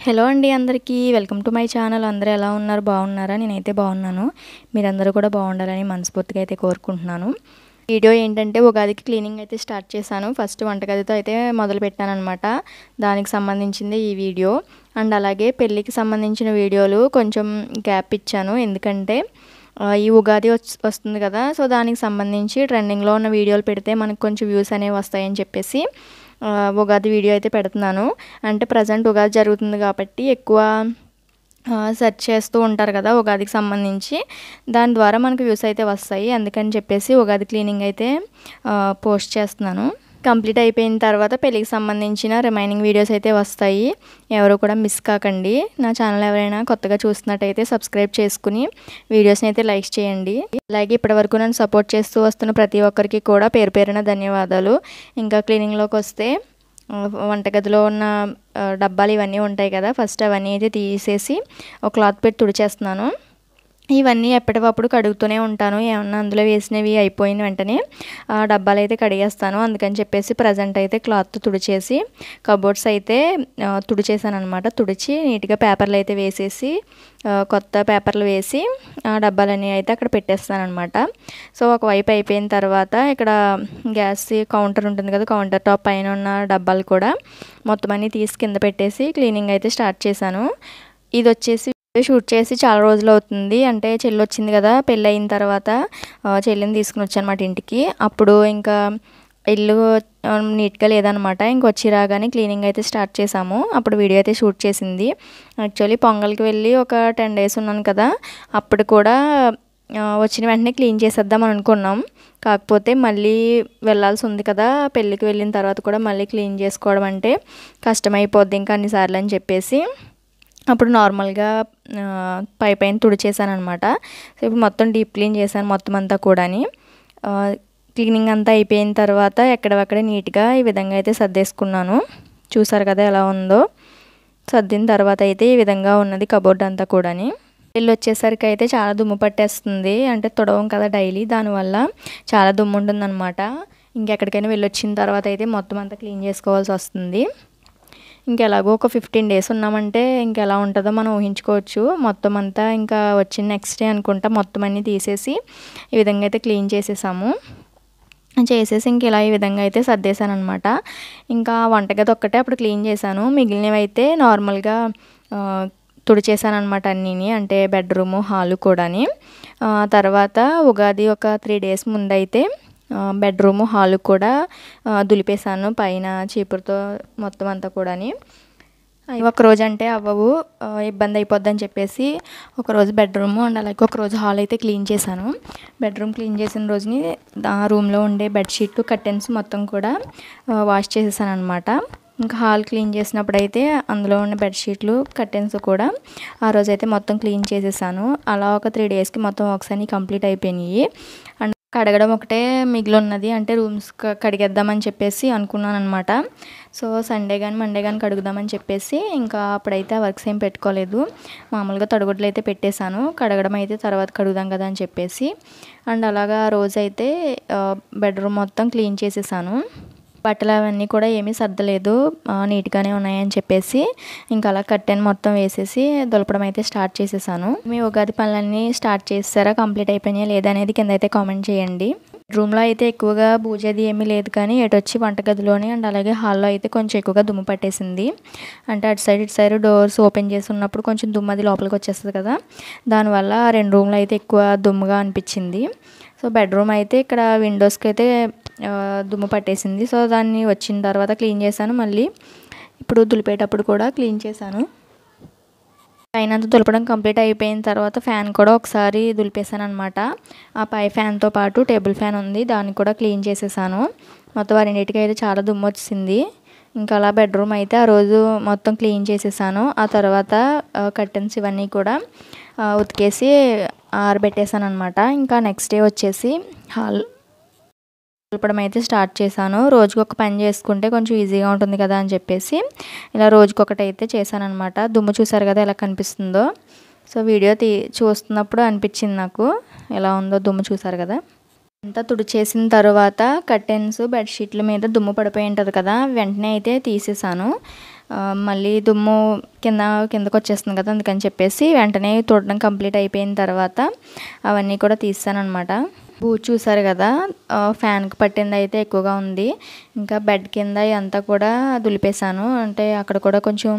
Hello అండి అందరికీ welcome to my channel. అందరూ ఎలా ఉన్నారు? బాగున్నారా? నేనైతే బాగున్నాను. మీరందరూ కూడా బాగుండాలని మనస్ఫూర్తిగా అయితే కోరుకుంటున్నాను. వీడియో ఏంటంటే ఉగాదికి క్లీనింగ్ అయితే స్టార్ట్ చేశాను. ఫస్ట్ వంటగదితో అయితే మొదలుపెట్టానమాట. దానికి సంబంధించింది ఈ వీడియో. అండ్ అలాగే పెళ్ళికి సంబంధించిన వీడియోలు కొంచెం గ్యాప్ ఇచ్చాను. ఎందుకంటే ఈ ఉగాది వస్తుంది కదా, సో దానికి సంబంధించి ట్రెండింగ్లో ఉన్న వీడియోలు పెడితే మనకు కొంచెం వ్యూస్ అనేవి వస్తాయని చెప్పేసి ఉగాది వీడియో అయితే పెడుతున్నాను. అంటే ప్రజెంట్ ఉగాది జరుగుతుంది కాబట్టి ఎక్కువ సెర్చ్ చేస్తూ ఉంటారు కదా ఉగాదికి సంబంధించి, దాని ద్వారా మనకు వ్యూస్ అయితే వస్తాయి. అందుకని చెప్పేసి ఉగాది క్లీనింగ్ అయితే పోస్ట్ చేస్తున్నాను. కంప్లీట్ అయిపోయిన తర్వాత పెళ్ళికి సంబంధించిన రిమైనింగ్ వీడియోస్ అయితే వస్తాయి. ఎవరు కూడా మిస్ కాకండి. నా ఛానల్ ఎవరైనా కొత్తగా చూస్తున్నట్టయితే సబ్స్క్రైబ్ చేసుకుని వీడియోస్ని అయితే లైక్ చేయండి. అలాగే ఇప్పటివరకు నన్ను సపోర్ట్ చేస్తూ వస్తున్న ప్రతి ఒక్కరికి కూడా పేరు పేరున ధన్యవాదాలు. ఇంకా క్లీనింగ్లోకి వస్తే వంటగదిలో ఉన్న డబ్బాలు ఇవన్నీ ఉంటాయి కదా, ఫస్ట్ అవన్నీ అయితే తీసేసి ఒక క్లాత్ పెట్టి తుడిచేస్తున్నాను. ఇవన్నీ ఎప్పటికప్పుడు కడుగుతూనే ఉంటాను. ఏమన్నా అందులో వేసినవి అయిపోయిన వెంటనే డబ్బాలు అయితే కడిగేస్తాను. అందుకని చెప్పేసి ప్రజెంట్ అయితే క్లాత్ తుడిచేసి కబోర్డ్స్ అయితే తుడిచేసాను అనమాట. తుడిచి నీట్గా పేపర్లు అయితే వేసేసి కొత్త పేపర్లు వేసి డబ్బాలన్నీ అయితే అక్కడ పెట్టేస్తాను అనమాట. సో ఒకవైపు అయిపోయిన తర్వాత ఇక్కడ గ్యాస్ కౌంటర్ ఉంటుంది కదా, కౌంటర్ టాప్ పైన ఉన్న డబ్బాలు కూడా మొత్తం అన్నీ తీసి కింద పెట్టేసి క్లీనింగ్ అయితే స్టార్ట్ చేశాను. ఇది వచ్చేసి షూట్ చేసి చాలా రోజులు అవుతుంది. అంటే చెల్లి వచ్చింది కదా, పెళ్ళి అయిన తర్వాత చెల్లిని తీసుకుని వచ్చానమాట ఇంటికి. అప్పుడు ఇంకా ఇల్లు నీట్గా లేదనమాట. ఇంకొచ్చి రాగానే క్లీనింగ్ అయితే స్టార్ట్ చేసాము. అప్పుడు వీడియో అయితే షూట్ చేసింది. యాక్చువల్లీ పొంగల్కి వెళ్ళి ఒక 10 days ఉన్నాను కదా, అప్పుడు కూడా వచ్చిన వెంటనే క్లీన్ చేసేద్దాం అని అనుకున్నాం. కాకపోతే మళ్ళీ వెళ్ళాల్సి ఉంది కదా, పెళ్ళికి వెళ్ళిన తర్వాత కూడా మళ్ళీ క్లీన్ చేసుకోవడం అంటే కష్టమైపోద్ది ఇంకా అన్నిసార్లు అని చెప్పేసి అప్పుడు నార్మల్గా పైన తుడిచేసాను అనమాట. సో ఇప్పుడు మొత్తం డీప్ క్లీన్ చేశాను మొత్తం అంతా కూడాని. క్లీనింగ్ అంతా అయిపోయిన తర్వాత ఎక్కడవక్కడే నీట్గా ఈ విధంగా అయితే సర్దేసుకున్నాను. చూసారు కదా ఎలా ఉందో. సర్దిన తర్వాత అయితే ఈ విధంగా ఉన్నది కబోర్డ్ అంతా కూడాని. వెళ్ళి వచ్చేసరికి అయితే చాలా దుమ్ము పట్టేస్తుంది. అంటే తుడవం కదా డైలీ, దానివల్ల చాలా దుమ్ము ఉంటుందన్నమాట. ఇంకెక్కడికైనా వెళ్ళొచ్చిన తర్వాత అయితే మొత్తం అంతా క్లీన్ చేసుకోవాల్సి వస్తుంది. ఇంకెలాగో ఒక 15 days ఉన్నామంటే ఇంకెలా ఉంటుందో మనం ఊహించుకోవచ్చు. మొత్తం అంతా ఇంకా వచ్చిన నెక్స్ట్ డే అనుకుంటా మొత్తం అన్నీ తీసేసి ఈ విధంగా అయితే క్లీన్ చేసేసాము. చేసేసి ఇంక ఇలా ఈ విధంగా అయితే సర్దేశాను అనమాట. ఇంకా వంటగది ఒక్కటే అప్పుడు క్లీన్ చేశాను. మిగిలినవి అయితే నార్మల్గా తుడిచేసాను అనమాట అన్నీని. అంటే బెడ్రూము హాలు కూడాని. తర్వాత ఉగాది ఒక 3 days ముందైతే బెడ్రూము హాలు కూడా దులిపేశాను పైన చీపురుతో మొత్తం అంతా కూడాని. ఒకరోజు అంటే అవ్వవు, ఇబ్బంది అయిపోద్దని చెప్పేసి ఒకరోజు బెడ్రూము అండ్ అలాగే ఒకరోజు హాల్ అయితే క్లీన్ చేశాను. బెడ్రూమ్ క్లీన్ చేసిన రోజుని ఆ రూమ్లో ఉండే బెడ్షీట్లు కర్టెన్స్ మొత్తం కూడా వాష్ చేసేసాను అనమాట. ఇంకా హాల్ క్లీన్ చేసినప్పుడు అయితే అందులో ఉన్న బెడ్షీట్లు కర్టెన్స్ కూడా ఆ రోజైతే మొత్తం క్లీన్ చేసేసాను. అలా ఒక 3 daysకి మొత్తం ఒకసారి కంప్లీట్ అయిపోయినాయి. అండ్ కడగడం ఒకటే మిగిలి ఉన్నది. అంటే రూమ్స్ కడిగేద్దామని చెప్పేసి అనుకున్నాను అనమాట. సో సండే కానీ మండే కానీ కడుగుదామని చెప్పేసి ఇంకా అప్పుడైతే వర్క్స్ ఏం పెట్టుకోలేదు. మామూలుగా తడుగుడ్లు అయితే పెట్టేశాను. కడగడం అయితే తర్వాత కడుగుదాం కదా అని చెప్పేసి. అండ్ అలాగా రోజైతే బెడ్రూమ్ మొత్తం క్లీన్ చేసేసాను. బట్టలు అవన్నీ కూడా ఏమీ సర్దలేదు, నీట్గానే ఉన్నాయని చెప్పేసి ఇంకా అలా కర్టెన్ మొత్తం వేసేసి దులపడం అయితే స్టార్ట్ చేసేసాను. మీ ఉగాది పనులన్నీ స్టార్ట్ చేస్తారా, కంప్లీట్ అయిపోయినాయా లేదా అనేది కింద అయితే కామెంట్ చేయండి. రూమ్లో అయితే ఎక్కువగా బూజది ఏమీ లేదు, కానీ ఎటు వచ్చి వంటగదిలోని అండ్ అలాగే హాల్లో అయితే కొంచెం ఎక్కువగా దుమ్ము పట్టేసింది. అంటే అటు సైడ్ ఇటు సైడ్ డోర్స్ ఓపెన్ చేసి ఉన్నప్పుడు కొంచెం దుమ్ము అది లోపలికి వచ్చేస్తుంది కదా, దానివల్ల 2 రూమ్లు అయితే ఎక్కువ దుమ్ముగా అనిపించింది. సో బెడ్రూమ్ అయితే ఇక్కడ విండోస్కి అయితే దుమ్ము పట్టేసింది. సో దాన్ని వచ్చిన తర్వాత క్లీన్ చేశాను. మళ్ళీ ఇప్పుడు దులిపేటప్పుడు కూడా క్లీన్ చేశాను. పైనంతా దులపడం కంప్లీట్ అయిపోయిన తర్వాత ఫ్యాన్ కూడా ఒకసారి దులిపేసాను అనమాట. ఆ పై ఫ్యాన్తో పాటు టేబుల్ ఫ్యాన్ ఉంది, దాన్ని కూడా క్లీన్ చేసేసాను. మొత్తం అన్నిటికీ అయితే చాలా దుమ్ము వచ్చింది. ఇంకా అలా బెడ్రూమ్ అయితే ఆ రోజు మొత్తం క్లీన్ చేసేసాను. ఆ తర్వాత కర్టెన్స్ ఇవన్నీ కూడా ఉతికేసి ఆరబెట్టేసాను అనమాట. ఇంకా నెక్స్ట్ డే వచ్చేసి హాల్ దులపడం అయితే స్టార్ట్ చేశాను. రోజుకి ఒక పని చేసుకుంటే కొంచెం ఈజీగా ఉంటుంది కదా అని చెప్పేసి ఇలా రోజుకొకటి అయితే చేశాను అనమాట. దుమ్ము చూసారు కదా ఎలా కనిపిస్తుందో. సో వీడియో చూస్తున్నప్పుడు అనిపించింది నాకు ఎలా ఉందో దుమ్ము, చూసారు కదా. అంతా తుడిచేసిన తర్వాత కర్టెన్స్ బెడ్షీట్ల మీద దుమ్ము పడిపోయి ఉంటుంది కదా, వెంటనే అయితే తీసేసాను. మళ్ళీ దుమ్ము కిందకు వచ్చేస్తుంది కదా, అందుకని చెప్పేసి వెంటనే తుడడం కంప్లీట్ అయిపోయిన తర్వాత అవన్నీ కూడా తీసానమాట. బూజు చూసారు కదా, ఫ్యాన్కి పట్టింది అయితే ఎక్కువగా ఉంది. ఇంకా బెడ్ కింద అంతా కూడా దులిపేశాను, అంటే అక్కడ కూడా కొంచెం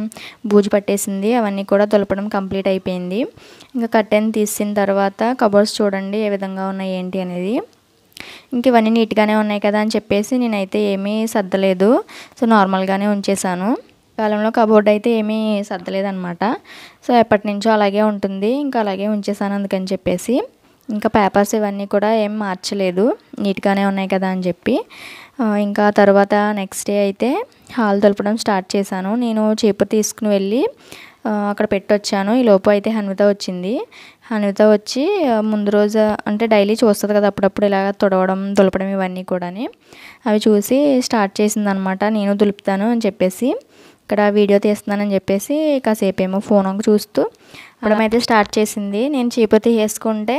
బూజు పట్టేసింది. అవన్నీ కూడా దులపడం కంప్లీట్ అయిపోయింది. ఇంకా కర్టెన్ తీసిన తర్వాత కబోర్డ్స్ చూడండి ఏ విధంగా ఉన్నాయి ఏంటి అనేది. ఇంక ఇవన్నీ నీట్గానే ఉన్నాయి కదా అని చెప్పేసి నేనైతే ఏమీ సర్దలేదు, సో నార్మల్గానే ఉంచేసాను. కాలంలో కబోర్డ్ అయితే ఏమీ సర్దలేదన్నమాట. సో ఎప్పటి నుంచో అలాగే ఉంటుంది, ఇంకా అలాగే ఉంచేసాను అందుకని చెప్పేసి. ఇంకా పేపర్స్ ఇవన్నీ కూడా ఏం మార్చలేదు, నీట్గానే ఉన్నాయి కదా అని చెప్పి. ఇంకా తర్వాత నెక్స్ట్ డే అయితే హాల్ దులపడం స్టార్ట్ చేశాను. నేను చీపురు తీసుకుని వెళ్ళి అక్కడ పెట్టొచ్చాను. ఈ లోపు అయితే హన్విత వచ్చింది. హన్విత వచ్చి ముందు రోజు అంటే డైలీ చూస్తుంది కదా, అప్పుడప్పుడు ఇలాగ తుడవడం దులపడం ఇవన్నీ కూడా అవి చూసి స్టార్ట్ చేసిందనమాట. నేను దులుపుతాను అని చెప్పేసి, ఇక్కడ వీడియో తీస్తున్నానని చెప్పేసి కాసేపు ఏమో ఫోన్ చూస్తూ అయితే స్టార్ట్ చేసింది. నేను చీపురు తీసేసుకుంటే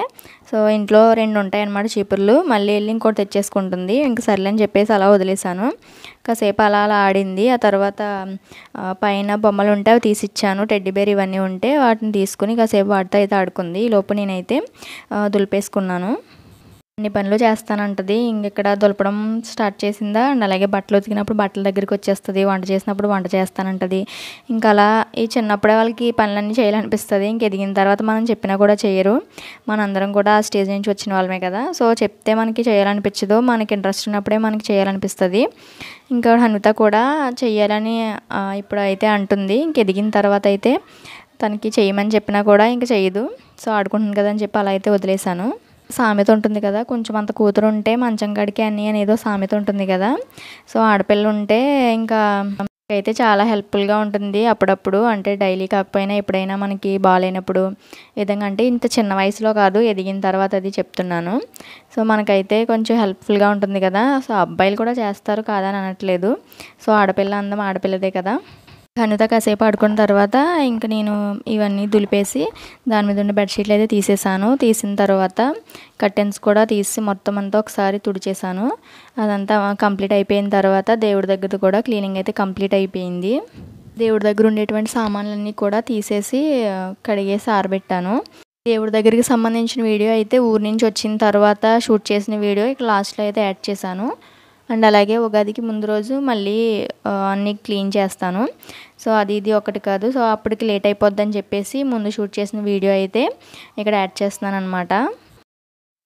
సో ఇంట్లో 2 ఉంటాయి అన్నమాట చీపుర్లు, మళ్ళీ వెళ్ళి ఇంకోటి తెచ్చేసుకుంటుంది. ఇంక సర్లే అని చెప్పేసి అలా వదిలేసాను. కాసేపు అలా ఆడింది. ఆ తర్వాత పైన బొమ్మలు ఉంటే అవి తీసిచ్చాను, టెడ్డీ బేర్ ఇవన్నీ ఉంటే వాటిని తీసుకుని కాసేపు వాటితో అయితే ఆడుకుంది. ఈ లోపు నేనైతే దులిపేసుకున్నాను. అన్ని పనులు చేస్తానంటది. ఇక్కడ దులపడం స్టార్ట్ చేసిందా, అండ్ అలాగే బట్టలు ఉతికినప్పుడు బట్టల దగ్గరికి వచ్చేస్తుంది, వంట చేసినప్పుడు వంట చేస్తానంటది. ఇంకా అలా ఈ చిన్నప్పుడే వాళ్ళకి పనులన్నీ చేయాలనిపిస్తుంది. ఇంక ఎదిగిన తర్వాత మనం చెప్పినా కూడా చేయరు. మనందరం కూడా ఆ స్టేజ్ నుంచి వచ్చిన వాళ్ళమే కదా, సో చెప్తే మనకి చేయాలనిపించదు, మనకి ఇంట్రెస్ట్ ఉన్నప్పుడే మనకి చేయాలనిపిస్తుంది. ఇంకా హన్విత కూడా చెయ్యాలని ఇప్పుడు అయితే అంటుంది. ఇంక ఎదిగిన తర్వాత అయితే తనకి చేయమని చెప్పినా కూడా ఇంక చేయదు. సో ఆడుకుంటుంది కదా అని చెప్పి అలా అయితే వదిలేశాను. సామెత ఉంటుంది కదా, కొంచెం అంత కూతురు ఉంటే మంచం గడికి అన్నీ అనేదో సామెత ఉంటుంది కదా. సో ఆడపిల్ల ఉంటే ఇంకా అయితే చాలా హెల్ప్ఫుల్గా ఉంటుంది అప్పుడప్పుడు, అంటే డైలీ కాకపోయినా ఎప్పుడైనా మనకి బాగాలేనప్పుడు విధంగా, అంటే ఇంత చిన్న వయసులో కాదు ఎదిగిన తర్వాత అది చెప్తున్నాను. సో మనకైతే కొంచెం హెల్ప్ఫుల్గా ఉంటుంది కదా. సో అబ్బాయిలు కూడా చేస్తారు కాదని అనట్లేదు. సో ఆడపిల్ల అందం ఆడపిల్లదే కదా. హన్విత కాసేపు ఆడుకున్న తర్వాత ఇంక నేను ఇవన్నీ దులిపేసి దాని మీద ఉన్న బెడ్షీట్లు అయితే తీసేసాను. తీసిన తర్వాత కర్టెన్స్ కూడా తీసి మొత్తం అంతా ఒకసారి తుడిచేసాను. అదంతా కంప్లీట్ అయిపోయిన తర్వాత దేవుడి దగ్గర కూడా క్లీనింగ్ అయితే కంప్లీట్ అయిపోయింది. దేవుడి దగ్గర ఉండేటువంటి సామాన్లన్నీ కూడా తీసేసి కడిగేసి ఆరబెట్టాను. దేవుడి దగ్గరికి సంబంధించిన వీడియో అయితే ఊరి నుంచి వచ్చిన తర్వాత షూట్ చేసిన వీడియో ఇక్కడ లాస్ట్లో అయితే యాడ్ చేశాను. అండ్ అలాగే ఉగాదికి ముందు రోజు మళ్ళీ అన్నీ క్లీన్ చేస్తాను. సో అది ఇది ఒకటి కాదు, సో అప్పటికి లేట్ అయిపోద్దని చెప్పేసి ముందు షూట్ చేసిన వీడియో అయితే ఇక్కడ యాడ్ చేస్తున్నాను అనమాట.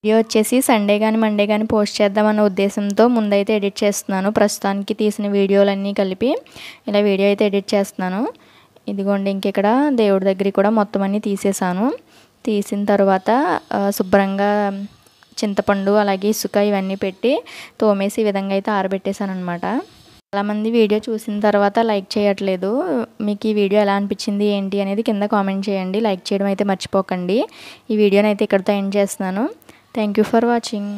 వీడియో వచ్చేసి సండే కానీ మండే కానీ పోస్ట్ చేద్దామన్న ఉద్దేశంతో ముందైతే ఎడిట్ చేస్తున్నాను. ప్రస్తుతానికి తీసిన వీడియోలన్నీ కలిపి ఇలా వీడియో అయితే ఎడిట్ చేస్తున్నాను. ఇదిగోండి, ఇంక ఇక్కడ దేవుడి దగ్గర కూడా మొత్తం అన్నీ తీసేసాను. తీసిన తర్వాత శుభ్రంగా చింతపండు అలాగే ఇసుక ఇవన్నీ పెట్టి తోమేసి ఈ విధంగా అయితే ఆరబెట్టేశాను అనమాట. చాలామంది వీడియో చూసిన తర్వాత లైక్ చేయట్లేదు. మీకు ఈ వీడియో ఎలా అనిపించింది ఏంటి అనేది కింద కామెంట్ చేయండి. లైక్ చేయడం అయితే మర్చిపోకండి. ఈ వీడియోని అయితే ఇక్కడితో ఎండ్ చేస్తున్నాను. Thank you for watching.